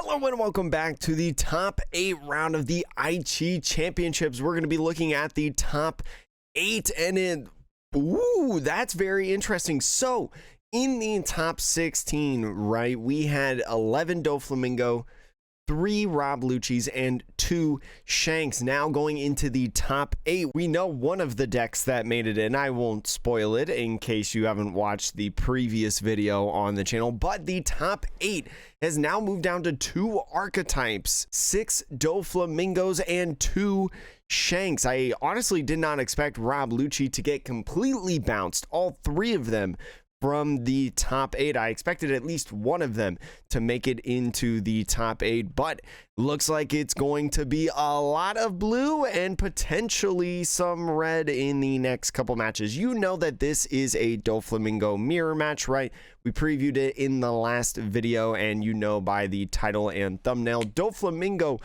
Hello and welcome back to the top 8 round of the Aichi championships. We're going to be looking at the top 8 and that's very interesting. So in the top 16, right, we had 11 Doflamingo, 3 Rob Lucci's, and 2 Shanks. Now going into the top 8, we know one of the decks that made it in. I won't spoil it in case you haven't watched the previous video on the channel, but the top 8 has now moved down to 2 archetypes, 6 Doflamingos and 2 Shanks. I honestly did not expect Rob Lucci to get completely bounced, all 3 of them from the top 8. I expected at least one of them to make it into the top 8, but looks like it's going to be a lot of blue and potentially some red in the next couple matches. You know that this is a Doflamingo mirror match, right? We previewed it in the last video, and you know by the title and thumbnail, Doflamingo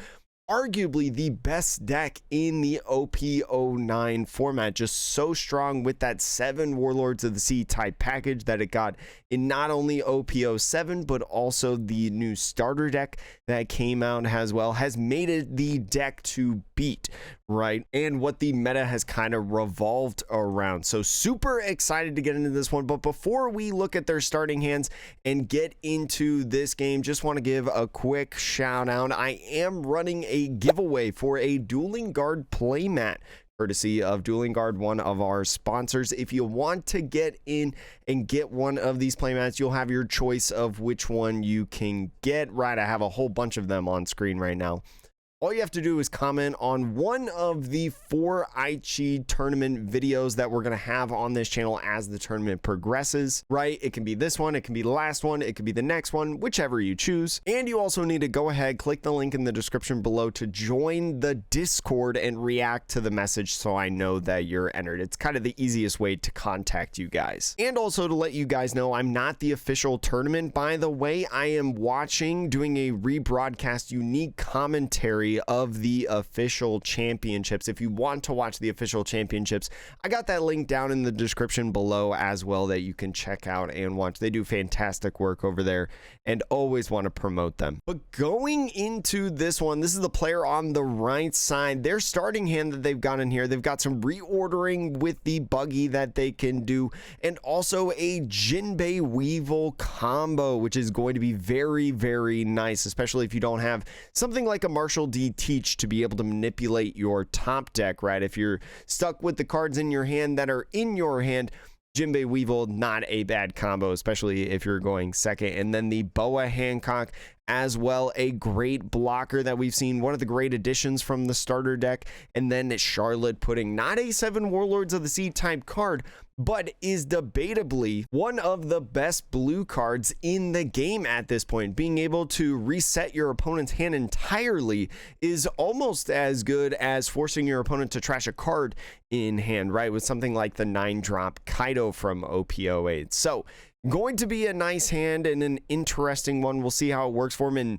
arguably the best deck in the OP09 format, just so strong with that 7 Warlords of the Sea type package that it got in not only OP07 but also the new starter deck that came out as well, has made it the deck to beat, right? And what the meta has kind of revolved around. So super excited to get into this one, but before we look at their starting hands and get into this game, just want to give a quick shout out. I am running a giveaway for a Dueling Guard playmat, courtesy of Dueling Guard, one of our sponsors. If you want to get in and get one of these playmats, you'll have your choice of which one you can get, right? I have a whole bunch of them on screen right now. All you have to do is comment on one of the 4 Aichi tournament videos that we're going to have on this channel as the tournament progresses, right? It can be this one, it can be the last one, it could be the next one, whichever you choose. And you also need to go ahead, click the link in the description below to join the Discord and react to the message so I know that you're entered. It's kind of the easiest way to contact you guys. And also to let you guys know, I'm not the official tournament, by the way. I am doing a rebroadcast unique commentary of the official championships. If you want to watch the official championships, I got that link down in the description below as well that you can check out and watch. They do fantastic work over there and always want to promote them. But going into this one, this is the player on the right side. Their starting hand that they've got in here, they've got some reordering with the buggy that they can do, and also a Jinbei Weevil combo, which is going to be very, very nice, especially if you don't have something like a Marshall D Teach to be able to manipulate your top deck, right? If you're stuck with the cards in your hand that are in your hand, Jinbei Weevil, not a bad combo, especially if you're going second. And then the Boa Hancock as well, a great blocker that we've seen, one of the great additions from the starter deck. And then Charlotte Pudding, not a 7 Warlords of the Sea type card, but is debatably one of the best blue cards in the game at this point. Being able to reset your opponent's hand entirely is almost as good as forcing your opponent to trash a card in hand, right? With something like the 9-drop Kaido from OP08. So going to be a nice hand and an interesting one. We'll see how it works for him. And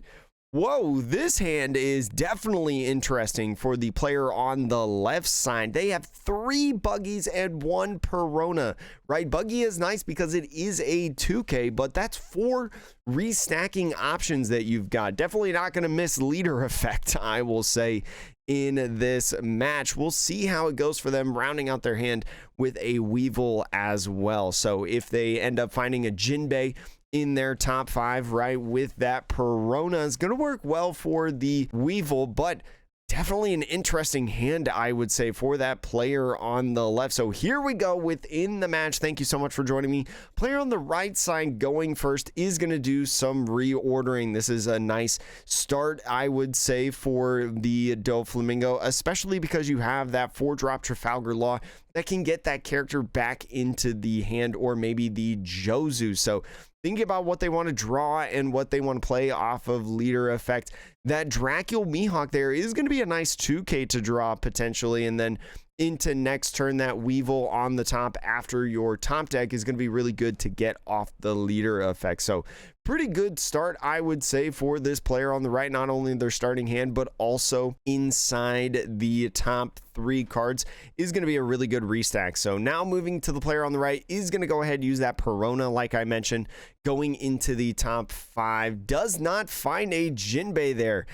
whoa, this hand is definitely interesting for the player on the left side. They have 3 buggies and 1 Perona, right? Buggy is nice because it is a 2K, but that's 4 restacking options that you've got. Definitely not going to miss leader effect, I will say, in this match. We'll see how it goes for them, rounding out their hand with a Weevil as well. So if they end up finding a Jinbei in their top 5, right, with that Perona, is going to work well for the Weevil, but definitely an interesting hand, I would say, for that player on the left. So here we go within the match. Thank you so much for joining me. Player on the right side going first is going to do some reordering. This is a nice start, I would say, for the Doflamingo, especially because you have that 4-drop Trafalgar Law that can get that character back into the hand, or maybe the Jozu. So thinking about what they want to draw and what they want to play off of leader effect, that Dracul Mihawk there is going to be a nice 2K to draw potentially, and then into next turn that Weevil on the top after your top deck is going to be really good to get off the leader effect. So pretty good start, I would say, for this player on the right. Not only their starting hand, but also inside the top 3 cards is going to be a really good restack. So now moving to the player on the right is going to go ahead and use that Perona, like I mentioned, going into the top 5. Does not find a Jinbei there.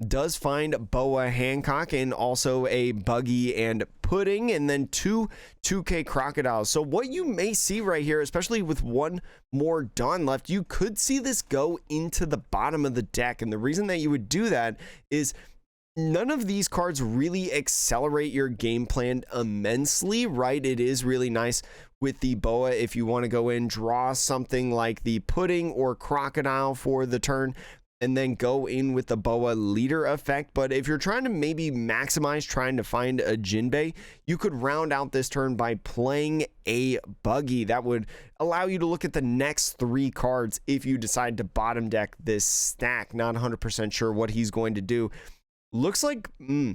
Does find Boa Hancock and also a Buggy and Pudding, and then 2 2K Crocodiles. So what you may see right here, especially with one more Dawn left, you could see this go into the bottom of the deck. And the reason that you would do that is none of these cards really accelerate your game plan immensely, right? It is really nice with the Boa if you want to go in, draw something like the Pudding or Crocodile for the turn, and then go in with the Boa leader effect. But if you're trying to maybe maximize trying to find a Jinbei, you could round out this turn by playing a Buggy. That would allow you to look at the next 3 cards if you decide to bottom deck this stack. Not 100% sure what he's going to do. Looks like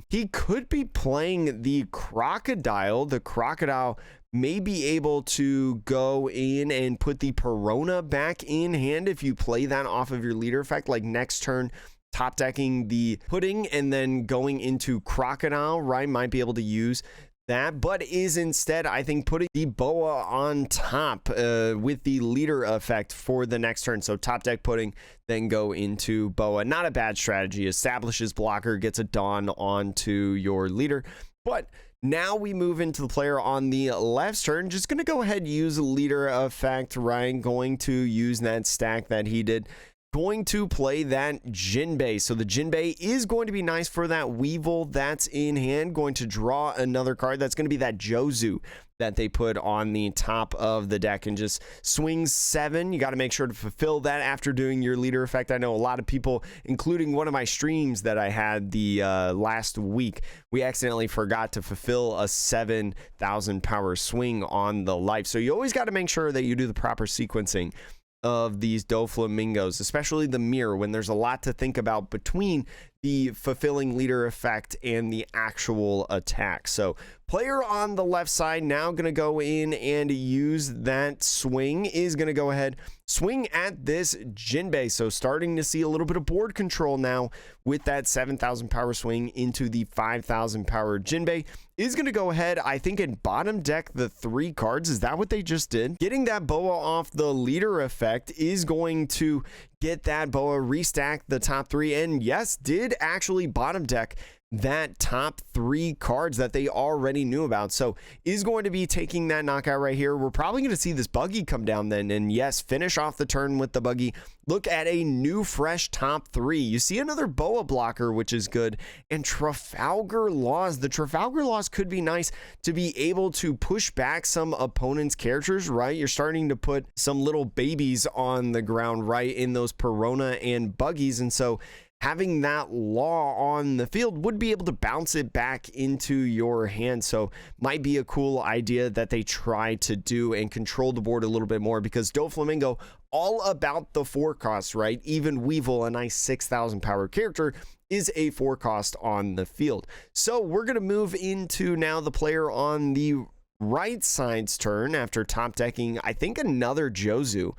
he could be playing the Crocodile. The Crocodile may be able to go in and put the Perona back in hand if you play that off of your leader effect, like next turn top decking the Pudding and then going into Crocodile, right? Might be able to use that, but is instead, I think, putting the Boa on top with the leader effect for the next turn. So top deck Pudding, then go into Boa. Not a bad strategy. Establishes blocker, gets a Dawn onto your leader. But now we move into the player on the left turn. Just going to go ahead and use leader effect, right? Going to use that stack that he did. Going to play that Jinbei. So the Jinbei is going to be nice for that Weevil that's in hand. Going to draw another card. That's going to be that Jozu that they put on the top of the deck and just swings 7. You got to make sure to fulfill that after doing your leader effect. I know a lot of people, including one of my streams that I had the last week, we accidentally forgot to fulfill a 7,000 power swing on the life. So you always got to make sure that you do the proper sequencing of these Doflamingos, especially the mirror, when there's a lot to think about between the fulfilling leader effect and the actual attack. So player on the left side now going to go in and use that swing, is going to go ahead swing at this Jinbei. So starting to see a little bit of board control now with that 7,000 power swing into the 5,000 power Jinbei. Is going to go ahead, I think, and bottom deck the 3 cards. Is that what they just did? Getting that Boa off the leader effect is going to get that Boa restack the top 3, and yes, did actually bottom deck that top 3 cards that they already knew about. So is going to be taking that knockout right here. We're probably going to see this Buggy come down then, and yes, finish off the turn with the Buggy. Look at a new fresh top 3. You see another Boa blocker, which is good, and Trafalgar Laws. The Trafalgar Laws could be nice to be able to push back some opponents' characters, right? You're starting to put some little babies on the ground, right, in those Perona and Buggies, and so having that law on the field would be able to bounce it back into your hand. So might be a cool idea that they try to do and control the board a little bit more, because Doflamingo, all about the 4 costs, right? Even Weevil, a nice 6,000 power character, is a 4 cost on the field. So we're going to move into now the player on the right side's turn after top decking, I think, another Jozu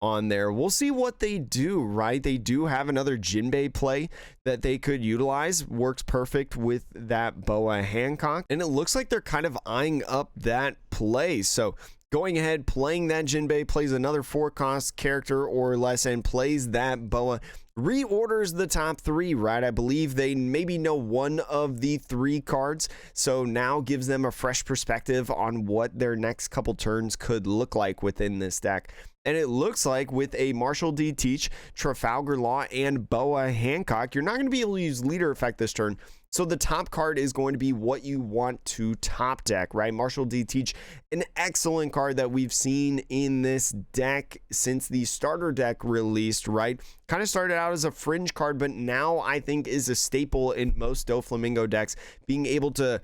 on there. We'll see what they do, right? They do have another Jinbei play that they could utilize. Works perfect with that Boa Hancock, and it looks like they're kind of eyeing up that play. So going ahead, playing that Jinbei, plays another 4 cost character or less, and plays that Boa. Reorders the top 3, right? I believe they maybe know one of the 3 cards, so now gives them a fresh perspective on what their next couple turns could look like within this deck. And it looks like with a Marshall D. Teach, Trafalgar Law, and Boa Hancock, you're not going to be able to use leader effect this turn. So the top card is going to be what you want to top deck, right? Marshall D. Teach, an excellent card that we've seen in this deck since the starter deck released, right? Kind of started out as a fringe card, but now I think is a staple in most Doflamingo decks. Being able to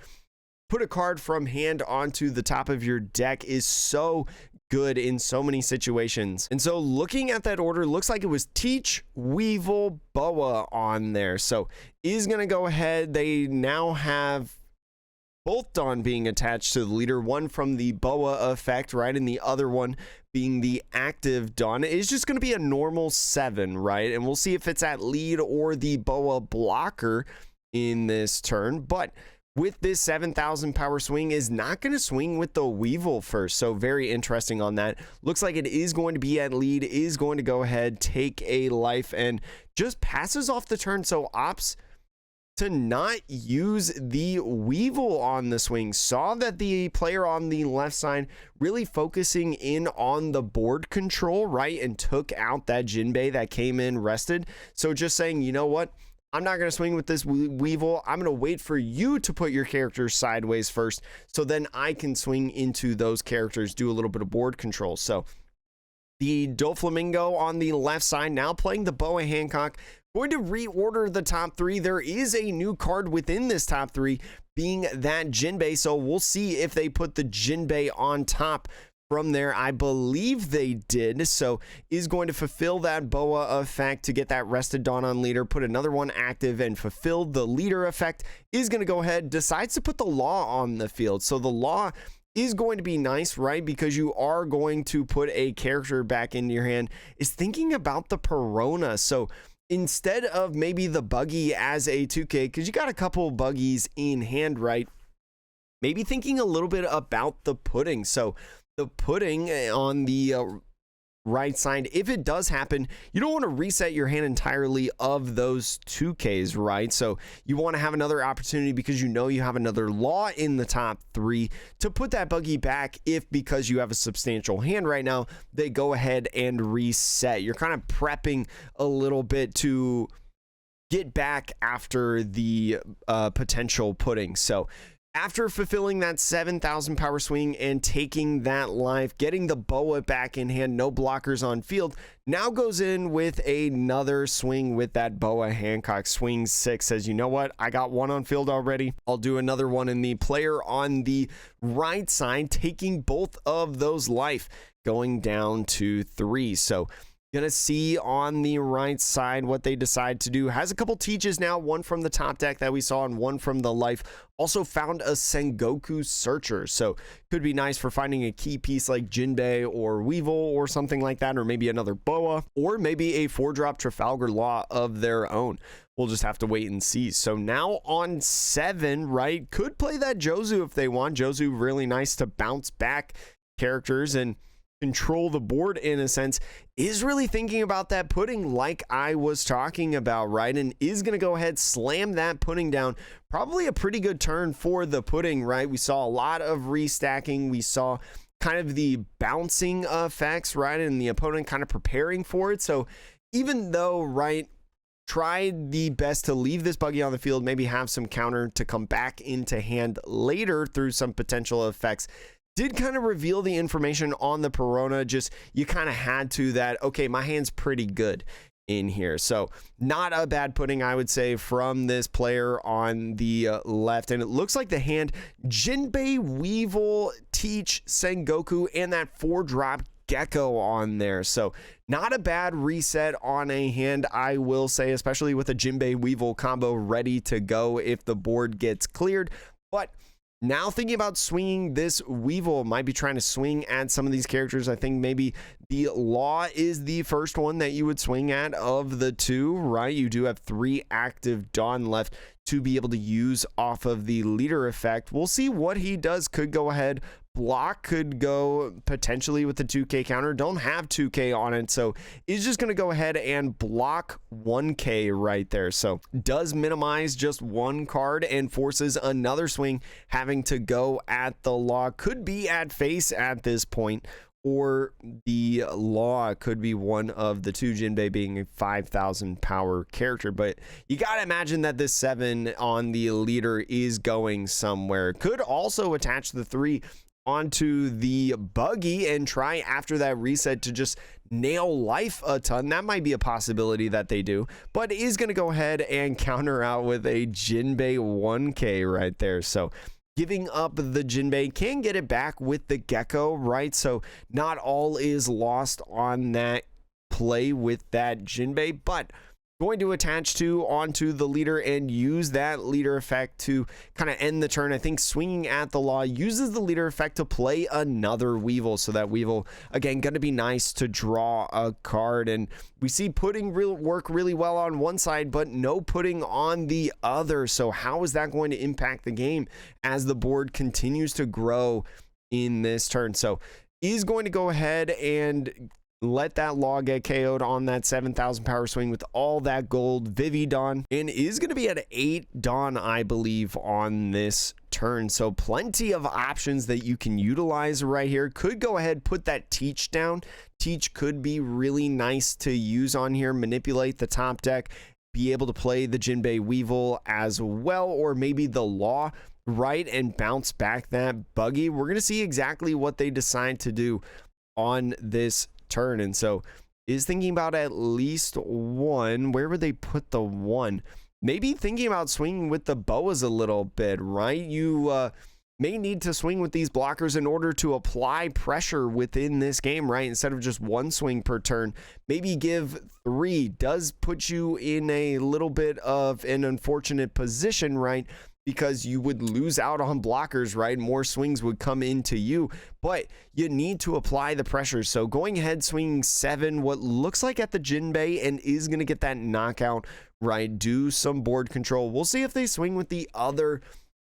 put a card from hand onto the top of your deck is so good in so many situations. And so looking at that order, looks like it was Teach, Weevil, Boa on there. So is going to go ahead. They now have both Dawn being attached to the leader, one from the Boa effect, right, and the other one being the active Dawn, is just going to be a normal 7, right? And we'll see if it's at lead or the Boa blocker in this turn. But with this 7,000 power swing, is not going to swing with the Weevil first. So very interesting on that. Looks like it is going to be at lead, is going to go ahead, take a life, and just passes off the turn. So opts to not use the Weevil on the swing. Saw that the player on the left side really focusing in on the board control, right? And took out that Jinbei that came in rested. So just saying, you know what? I'm not going to swing with this Weevil. I'm going to wait for you to put your characters sideways first, so then I can swing into those characters, do a little bit of board control. So the Doflamingo on the left side now playing the Boa Hancock, going to reorder the top 3. There is a new card within this top 3 being that Jinbei, so we'll see if they put the Jinbei on top from there. I believe they did, so is going to fulfill that Boa effect to get that rested Dawn on leader, put another one active and fulfill the leader effect. Is going to go ahead, decides to put the Law on the field. So the Law is going to be nice, right? Because you are going to put a character back into your hand. Is thinking about the Perona. So instead of maybe the Buggy as a 2K, because you got a couple buggies in hand, right? Maybe thinking a little bit about the Pudding. So the Pudding on the right side, if it does happen, you don't want to reset your hand entirely of those 2Ks, right? So you want to have another opportunity, because you know you have another Law in the top 3 to put that Buggy back. If because you have a substantial hand right now, they go ahead and reset. You're kind of prepping a little bit to get back after the potential Pudding. So after fulfilling that 7,000 power swing and taking that life, getting the Boa back in hand, no blockers on field, now goes in with another swing with that Boa Hancock. Swing 6, says, you know what? I got one on field already. I'll do another one. In the player on the right side, taking both of those life, going down to 3. So gonna see on the right side what they decide to do. Has a couple teaches now, one from the top deck that we saw and one from the life. Also found a Sengoku Searcher, so could be nice for finding a key piece like Jinbei or Weevil or something like that, or maybe another Boa, or maybe a 4-drop Trafalgar Law of their own. We'll just have to wait and see. So now on 7, right, could play that Jozu if they want. Jozu really nice to bounce back characters and control the board in a sense. Is really thinking about that Pudding like I was talking about, right? And is going to go ahead, slam that Pudding down. Probably a pretty good turn for the Pudding, right? We saw a lot of restacking. We saw kind of the bouncing effects, right? And the opponent kind of preparing for it. So even though, right, tried the best to leave this Buggy on the field, maybe have some counter to come back into hand later through some potential effects, did kind of reveal the information on the Perona. Just you kind of had to that, okay, my hand's pretty good in here. So not a bad Pudding, I would say, from this player on the left. And it looks like the hand Jinbei, Weevil, Teach, Sengoku, and that 4-drop Gecko on there. So not a bad reset on a hand, I will say, especially with a Jinbei Weevil combo ready to go if the board gets cleared. But now thinking about swinging this Weevil, might be trying to swing at some of these characters. I think maybe the Law is the first one that you would swing at of the 2, right? You do have 3 active Dawn left to be able to use off of the leader effect. We'll see what he does. Could go ahead, block, could go potentially with the 2K counter. Don't have 2K on it, so is just going to go ahead and block 1K right there. So does minimize just one card and forces another swing, having to go at the Law. Could be at face at this point, or the Law could be one of the 2, Jinbei being a 5,000 power character. But you gotta imagine that this 7 on the leader is going somewhere. Could also attach the 3 onto the Buggy and try after that reset to just nail life a ton. That might be a possibility that they do, but is going to go ahead and counter out with a Jinbei 1K right there. So giving up the Jinbei, can get it back with the Gecko, right? So not all is lost on that play with that Jinbei, but going to attach to onto the leader and use that leader effect to kind of end the turn. I think swinging at the law uses the leader effect to play another Weevil, so that Weevil again going to be nice to draw a card. And we see putting work really well on one side, but no putting on the other. So how is that going to impact the game as the board continues to grow in this turn? So is going to go ahead and let that law get KO'd on that 7,000 power swing with all that gold Vivi Dawn, and is going to be at 8 Dawn, I believe, on this turn. So plenty of options that you can utilize right here. Could go ahead, put that Teach down. Teach could be really nice to use on here, manipulate the top deck, be able to play the Jinbei Weevil as well, or maybe the law, right, and bounce back that buggy. We're going to see exactly what they decide to do on this turn. And so is thinking about at least one. Where would they put the one? Maybe thinking about swinging with the boas a little bit, right? You may need to swing with these blockers in order to apply pressure within this game, right? Instead of just one swing per turn, maybe give 3. Does put you in a little bit of an unfortunate position, right? Because you would lose out on blockers, right? More swings would come into you, but you need to apply the pressure. So going ahead, swinging 7, what looks like at the Jinbei, and is going to get that knockout, right? Do some board control. We'll see if they swing with the other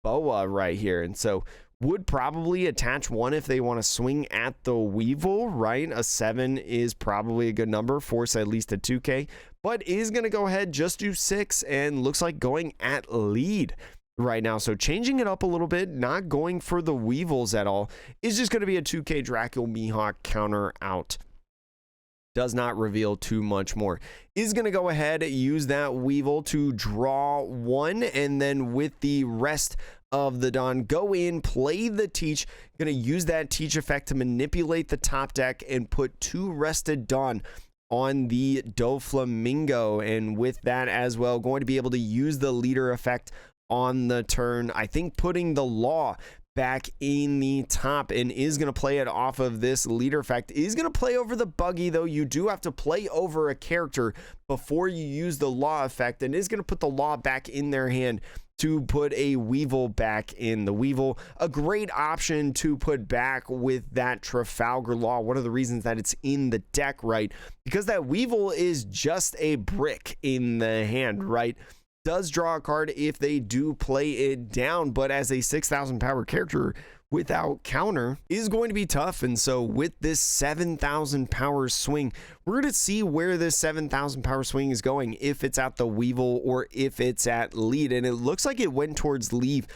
boa right here. And so would probably attach 1 if they want to swing at the Weevil, right? A 7 is probably a good number, force at least a 2K, but is going to go ahead, just do 6, and looks like going at lead right now. So changing it up a little bit, not going for the Weevils at all, is just going to be a 2K Dracul Mihawk counter out. Does not reveal too much more. Is going to go ahead, use that Weevil to draw 1, and then with the rest of the Dawn, go in, play the Teach. Going to use that Teach effect to manipulate the top deck and put 2 rested Dawn on the Doflamingo. And with that as well, going to be able to use the leader effect on the turn. I think putting the law back in the top, and is going to play it off of this leader effect. Is going to play over the buggy, though. You do have to play over a character before you use the law effect, and is going to put the law back in their hand to put a Weevil back in. The Weevil, a great option to put back with that Trafalgar Law. One of the reasons that it's in the deck, right? Because that Weevil is just a brick in the hand, right? Does draw a card if they do play it down, but as a 6,000 power character without counter is going to be tough. And so with this 7,000 power swing, we're going to see where this 7,000 power swing is going, if it's at the Weevil or if it's at lead. And it looks like it went towards leave.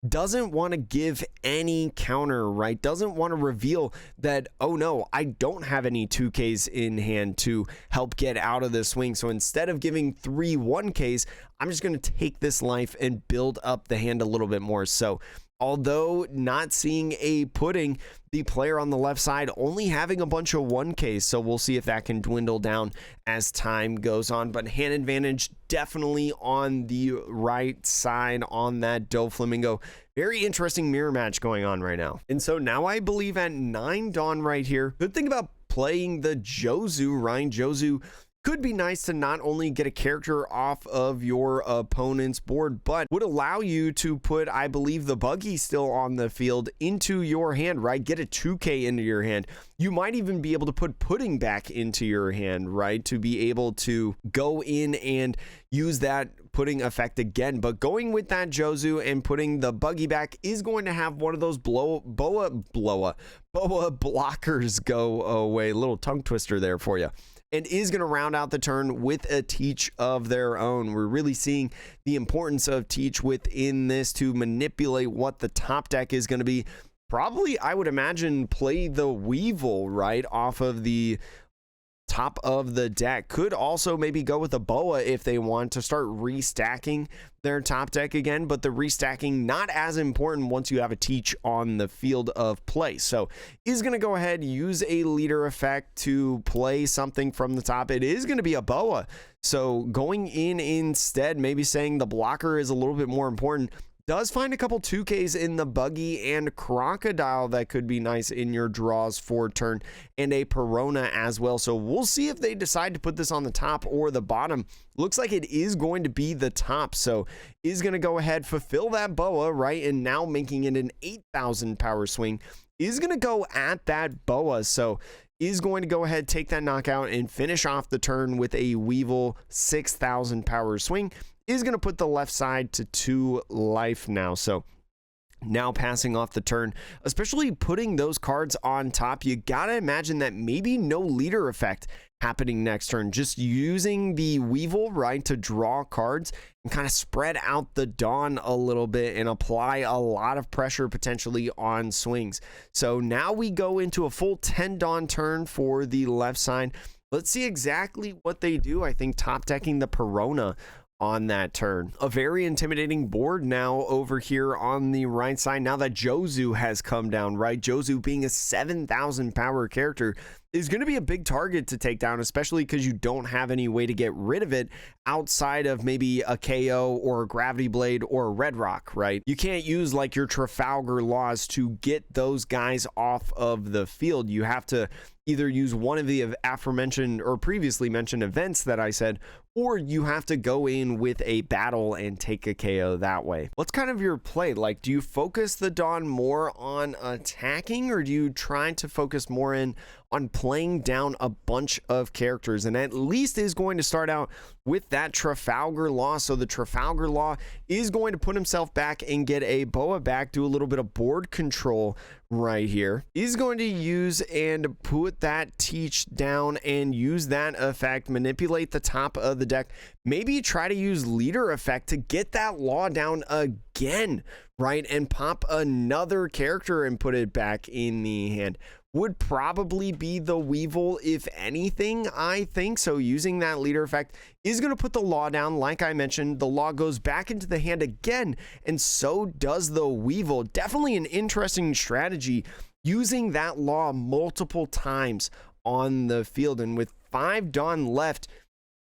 Doesn't want to give any counter, right? Doesn't want to reveal that, oh no, I don't have any 2Ks in hand to help get out of this swing. So instead of giving 3 1Ks, I'm just going to take this life and build up the hand a little bit more. So although not seeing a pudding, the player on the left side only having a bunch of 1Ks, so we'll see if that can dwindle down as time goes on. But hand advantage definitely on the right side on that Doflamingo. Very interesting mirror match going on right now. And so now I believe at 9 Dawn right here, good thing about playing the Jozu, Ryan Jozu, could be nice to not only get a character off of your opponent's board, but would allow you to put, I believe, the buggy still on the field into your hand, right? Get a 2K into your hand. You might even be able to put pudding back into your hand, right? To be able to go in and use that pudding effect again. But going with that Jozu and putting the buggy back is going to have one of those boa blockers go away. Little tongue twister there for you. And is going to round out the turn with a Teach of their own. We're really seeing the importance of Teach within this to manipulate what the top deck is going to be. Probably, I would imagine, play the Weevil, right, off of the top of the deck. Could also maybe go with a boa if they want to start restacking their top deck again, but the restacking not as important once you have a Teach on the field of play. So is going to go ahead, use a leader effect to play something from the top. It is going to be a boa, so going in instead, maybe saying the blocker is a little bit more important. Does find a couple 2Ks in the buggy and crocodile that could be nice in your draws for turn, and a Perona as well. So we'll see if they decide to put this on the top or the bottom. Looks like it is going to be the top, so is going to go ahead, fulfill that boa, right? And now making it an 8,000 power swing, is going to go at that boa. So is going to go ahead, take that knockout, and finish off the turn with a Weevil 6,000 power swing. Is going to put the left side to 2 life now. So now passing off the turn, especially putting those cards on top, you gotta imagine that maybe no leader effect happening next turn, just using the Weevil, right, to draw cards and kind of spread out the Dawn a little bit and apply a lot of pressure potentially on swings. So now we go into a full 10 Dawn turn for the left side. Let's see exactly what they do. I think top decking the Perona on that turn. A very intimidating board now over here on the right side, now that Jozu has come down, right? Jozu being a 7,000 power character is going to be a big target to take down, especially because you don't have any way to get rid of it outside of maybe a KO or a Gravity Blade or a Red Rock, right? You can't use like your Trafalgar Laws to get those guys off of the field. You have to either use one of the aforementioned or previously mentioned events that I said, or you have to go in with a battle and take a KO that way. What's kind of your play? Like, do you focus the Dawn more on attacking, or do you try to focus more in on playing down a bunch of characters? And at least is going to start out with that Trafalgar Law. So the Trafalgar Law is going to put himself back and get a boa back, do a little bit of board control right here. He's going to use and put that teach down and use that effect, manipulate the top of the deck, maybe try to use leader effect to get that Law down again, right? And pop another character and put it back in the hand. Would probably be the Weevil, if anything, I think. So using that leader effect is going to put the Law down. Like I mentioned, the Law goes back into the hand again, and so does the Weevil. Definitely an interesting strategy, using that Law multiple times on the field. And with 5 Dawn left,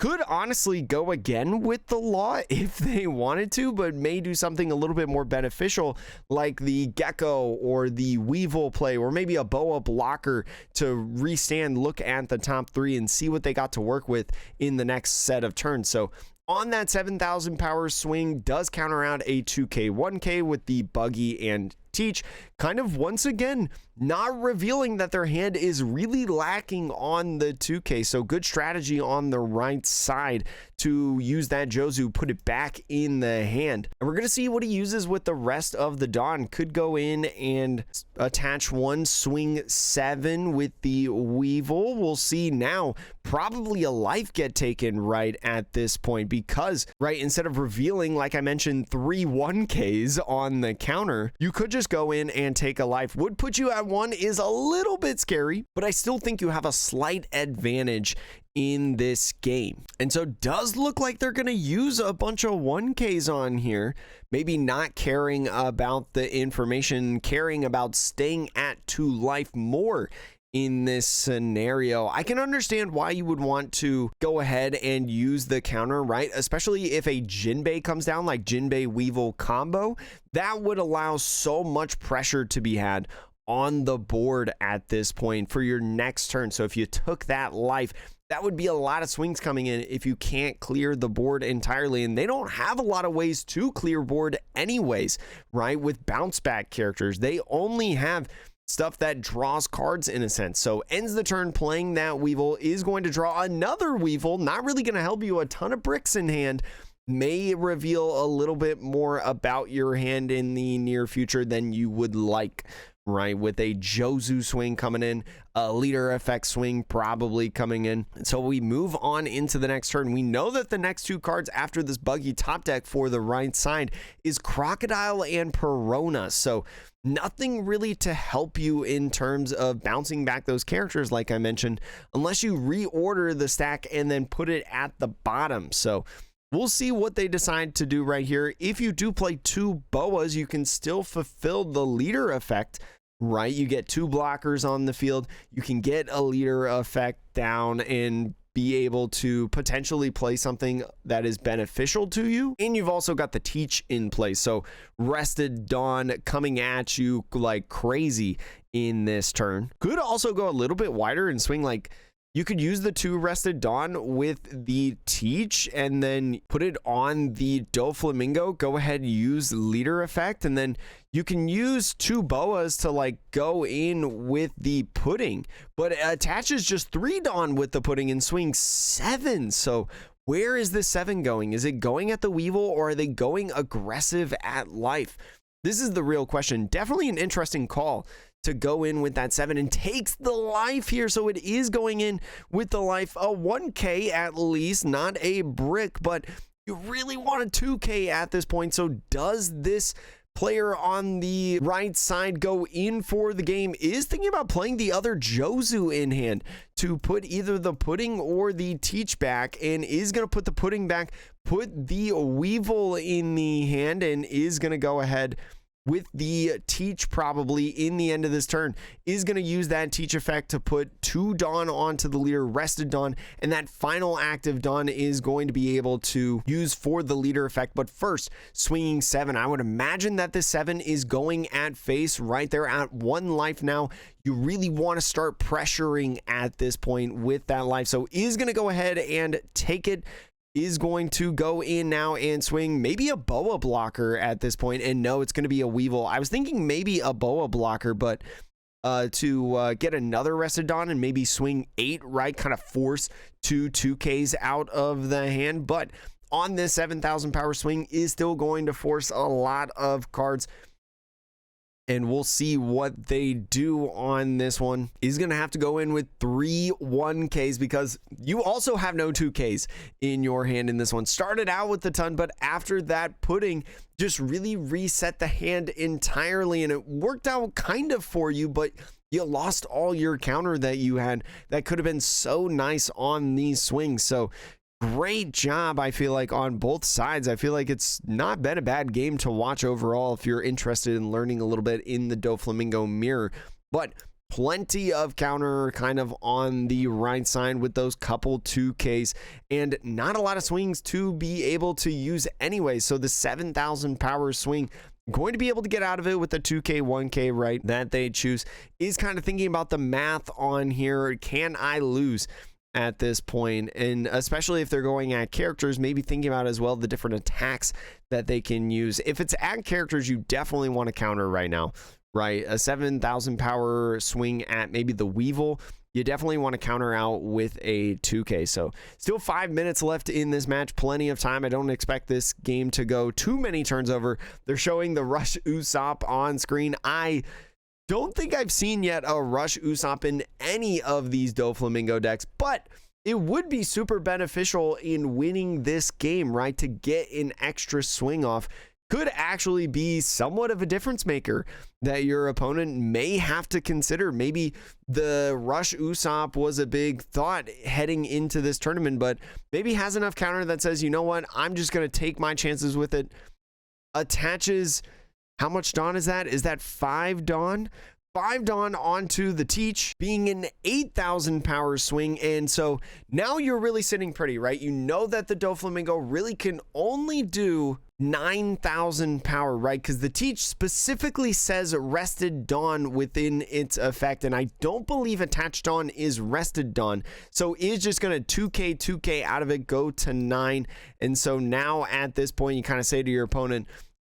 could honestly go again with the Law if they wanted to, but may do something a little bit more beneficial, like the Gecko or the Weevil play, or maybe a Boa blocker to restand, look at the top 3 and see what they got to work with in the next set of turns. So on that 7,000 power swing, does counter out a 2K, 1K with the buggy and teach, kind of once again not revealing that their hand is really lacking on the 2K. So good strategy on the right side to use that Jozu, put it back in the hand. And we're going to see what he uses with the rest of the Dawn. Could go in and attach one, swing 7 with the Weevil. We'll see now. Probably a life get taken right at this point, because right, instead of revealing, like I mentioned, 3 1Ks on the counter, you could just go in and take a life. Would put you at 1, is a little bit scary, but I still think you have a slight advantage in this game. And so does look like they're going to use a bunch of 1Ks on here, maybe not caring about the information, caring about staying at 2 life more in this scenario. I can understand why you would want to go ahead and use the counter, right? Especially if a Jinbei comes down, like Jinbei Weevil combo, that would allow so much pressure to be had on the board at this point for your next turn. So if you took that life, that would be a lot of swings coming in if you can't clear the board entirely. And they don't have a lot of ways to clear board anyways, right? With bounce back characters, they only have stuff that draws cards in a sense. So ends the turn playing that Weevil, is going to draw another Weevil, not really going to help you a ton of bricks in hand, may reveal a little bit more about your hand in the near future than you would like, right? With a Jozu swing coming in, a leader effect swing probably coming in. So we move on into the next turn. We know that the next 2 cards after this buggy top deck for the right side is Crocodile and Perona. So nothing really to help you in terms of bouncing back those characters, like I mentioned, unless you reorder the stack and then put it at the bottom. So we'll see what they decide to do right here. If you do play 2 boas, you can still fulfill the leader effect, right? You get 2 blockers on the field. You can get a leader effect down and be able to potentially play something that is beneficial to you. And you've also got the teach in place. So Rested Dawn coming at you like crazy in this turn. Could also go a little bit wider and swing like, you could use the 2 Rested Dawn with the teach and then put it on the Doflamingo. Go ahead, use leader effect, and then you can use 2 boas to like go in with the pudding, but it attaches just 3 Dawn with the pudding and swing 7. So where is this 7 going? Is it going at the Weevil, or are they going aggressive at life? This is the real question. Definitely an interesting call to go in with that 7, and takes the life here. So it is going in with the life, a 1K at least, not a brick, but you really want a 2K at this point. So does this player on the right side go in for the game? Is thinking about playing the other Jozu in hand to put either the pudding or the teach back, and is going to put the pudding back, put the Weevil in the hand, and is going to go ahead with the teach probably in the end of this turn. Is going to use that teach effect to put 2 Dawn onto the leader, Rested Dawn, and that final active Dawn is going to be able to use for the leader effect. But first, swinging 7. I would imagine that the 7 is going at face right there at 1 life now. You really want to start pressuring at this point with that life. So is going to go ahead and take it. Is going to go in now and swing maybe a boa blocker at this point, and no, it's going to be a Weevil. I was thinking maybe a boa blocker, but to get another Rested Dawn and maybe swing 8, right, kind of force 2Ks out of the hand. But on this 7,000 power swing is still going to force a lot of cards, and we'll see what they do on this one. Is going to have to go in with 3 1Ks because you also have no 2Ks in your hand in this one. Started out with the ton, but after that pudding just really reset the hand entirely, and it worked out kind of for you, but you lost all your counter that you had that could have been so nice on these swings. So great job, I feel like, on both sides. I feel like it's not been a bad game to watch overall if you're interested in learning a little bit in the Doflamingo mirror. But plenty of counter kind of on the right side with those couple 2Ks, and not a lot of swings to be able to use anyway. So the 7,000 power swing, going to be able to get out of it with the 2K, 1K, right, that they choose. Is kind of thinking about the math on here. Can I lose at this point? And especially if they're going at characters, maybe thinking about as well the different attacks that they can use. If it's at characters, you definitely want to counter right now, right? A 7,000 power swing at maybe the Weevil, you definitely want to counter out with a 2K. So still 5 minutes left in this match, plenty of time. I don't expect this game to go too many turns over. They're showing the Rush Usopp on screen. I don't think I've seen yet a Rush Usopp in any of these Doflamingo decks, but it would be super beneficial in winning this game, right? To get an extra swing off could actually be somewhat of a difference maker that your opponent may have to consider. Maybe the Rush Usopp was a big thought heading into this tournament, but maybe has enough counter that says, you know what, I'm just going to take my chances with it. Attaches, how much Dawn is that? Is that 5 Dawn? 5 Dawn onto the teach, being an 8,000 power swing. And so now you're really sitting pretty, right? You know that the Doflamingo really can only do 9,000 power, right? Because the teach specifically says Rested Dawn within its effect, and I don't believe Attached Dawn is Rested Dawn. So is just going to 2K out of it, go to 9. And so now at this point, you kind of say to your opponent,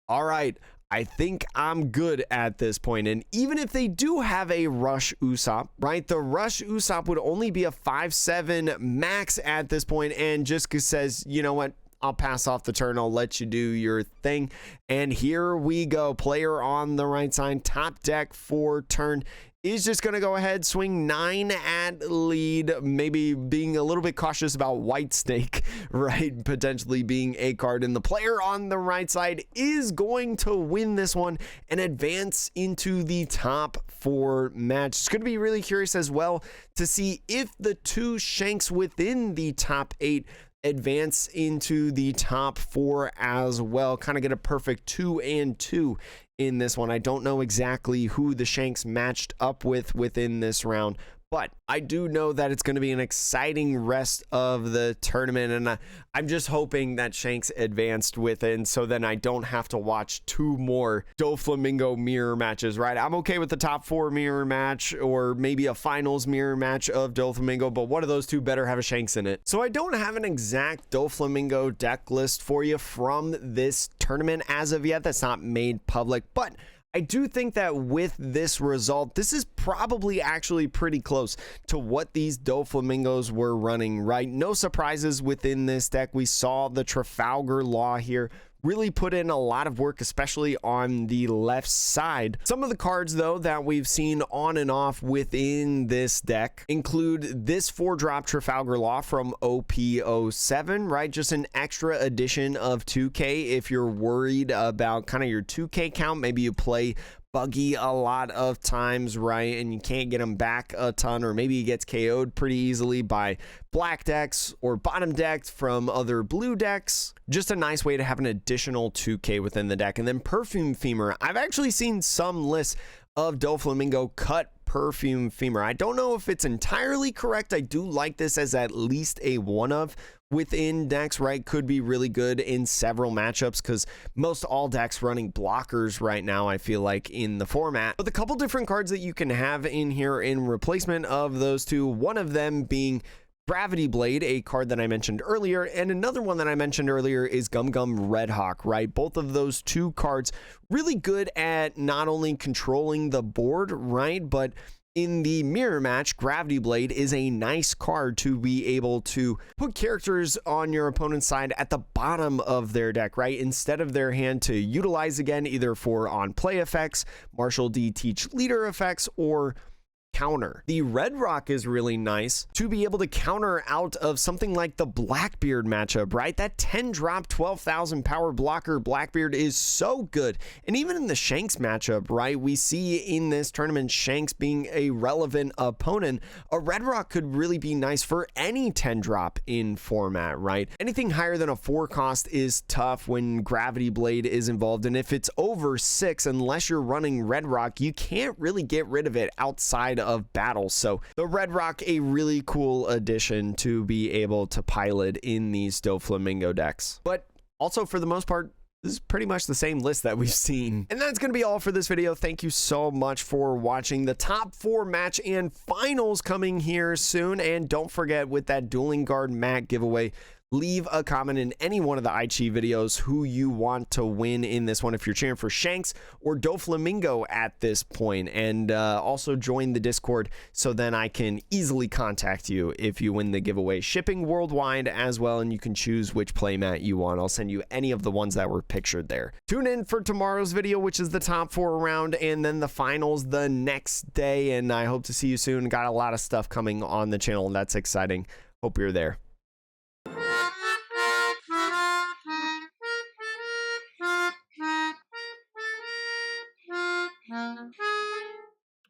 all right, I think I'm good at this point. And even if they do have a Rush Usopp, right, the Rush Usopp would only be a 5/7 max at this point, and just says, you know what, I'll pass off the turn, I'll let you do your thing. And here we go. Player on the right side, top deck for turn, is just going to go ahead, swing 9 at lead, maybe being a little bit cautious about White Snake, right, potentially being a card. And the player on the right side is going to win this one and advance into the top 4 match. It's going to be really curious as well to see if the 2 Shanks within the top 8 advance into the top 4 as well. Kind of get a perfect 2 and 2 in this one. I don't know exactly who the Shanks matched up with within this round, But I do know that it's going to be an exciting rest of the tournament, and I'm just hoping that Shanks advanced with it, and so then I don't have to watch 2 more Doflamingo mirror matches, right? I'm okay with the top 4 mirror match, or maybe a finals mirror match of Doflamingo, but one of those 2 better have a Shanks in it. So I don't have an exact Doflamingo deck list for you from this tournament as of yet. That's not made public, but I do think that with this result, this is probably actually pretty close to what these Doflamingos were running, right? No surprises within this deck. We saw the Trafalgar Law here really put in a lot of work, especially on the left side. Some of the cards, though, that we've seen on and off within this deck include this 4-drop Trafalgar Law from OP07, right? Just an extra addition of 2K if you're worried about kind of your 2K count. Maybe you play Buggy a lot of times, right, and you can't get him back a ton, or maybe he gets KO'd pretty easily by black decks or bottom decks from other blue decks. Just a nice way to have an additional 2K within the deck. And then Perfume Femur. I've actually seen some lists of Doflamingo cut Perfume Femur. I don't know if it's entirely correct. I do like this as at least a one of within decks, right? Could be really good in several matchups, because most all decks running blockers right now, I feel like, in the format. But a couple different cards that you can have in here in replacement of those 2, one of them being Gravity Blade, a card that I mentioned earlier, and another one that I mentioned earlier is Gum Gum Red Hawk, right? Both of those 2 cards really good at not only controlling the board, right, but in the mirror match, Gravity Blade is a nice card to be able to put characters on your opponent's side at the bottom of their deck, right? Instead of their hand to utilize again, either for on-play effects, Marshall D Teach Leader effects, or counter. The Red Rock is really nice to be able to counter out of something like the Blackbeard matchup, right? That 10-drop 12,000 power blocker Blackbeard is so good. And even in the Shanks matchup, right, we see in this tournament Shanks being a relevant opponent. A Red Rock could really be nice for any 10-drop in format, right? Anything higher than a 4 cost is tough when Gravity Blade is involved, and if it's over 6, unless you're running Red Rock, you can't really get rid of it outside of battle. So the Red Rock, a really cool addition to be able to pilot in these Doflamingo decks. But also, for the most part, this is pretty much the same list that we've seen. And that's going to be all for this video. Thank you so much for watching. The top 4 match and finals coming here soon. And don't forget, with that Dueling Guard mat giveaway, leave a comment in any one of the Aichi videos who you want to win in this one, if you're cheering for Shanks or Doflamingo at this point. And also join the Discord so then I can easily contact you if you win the giveaway. Shipping worldwide as well, and you can choose which playmat you want. I'll send you any of the ones that were pictured there. Tune in for tomorrow's video, which is the top 4 round, and then the finals the next day. And I hope to see you soon. Got a lot of stuff coming on the channel, and that's exciting. Hope you're there.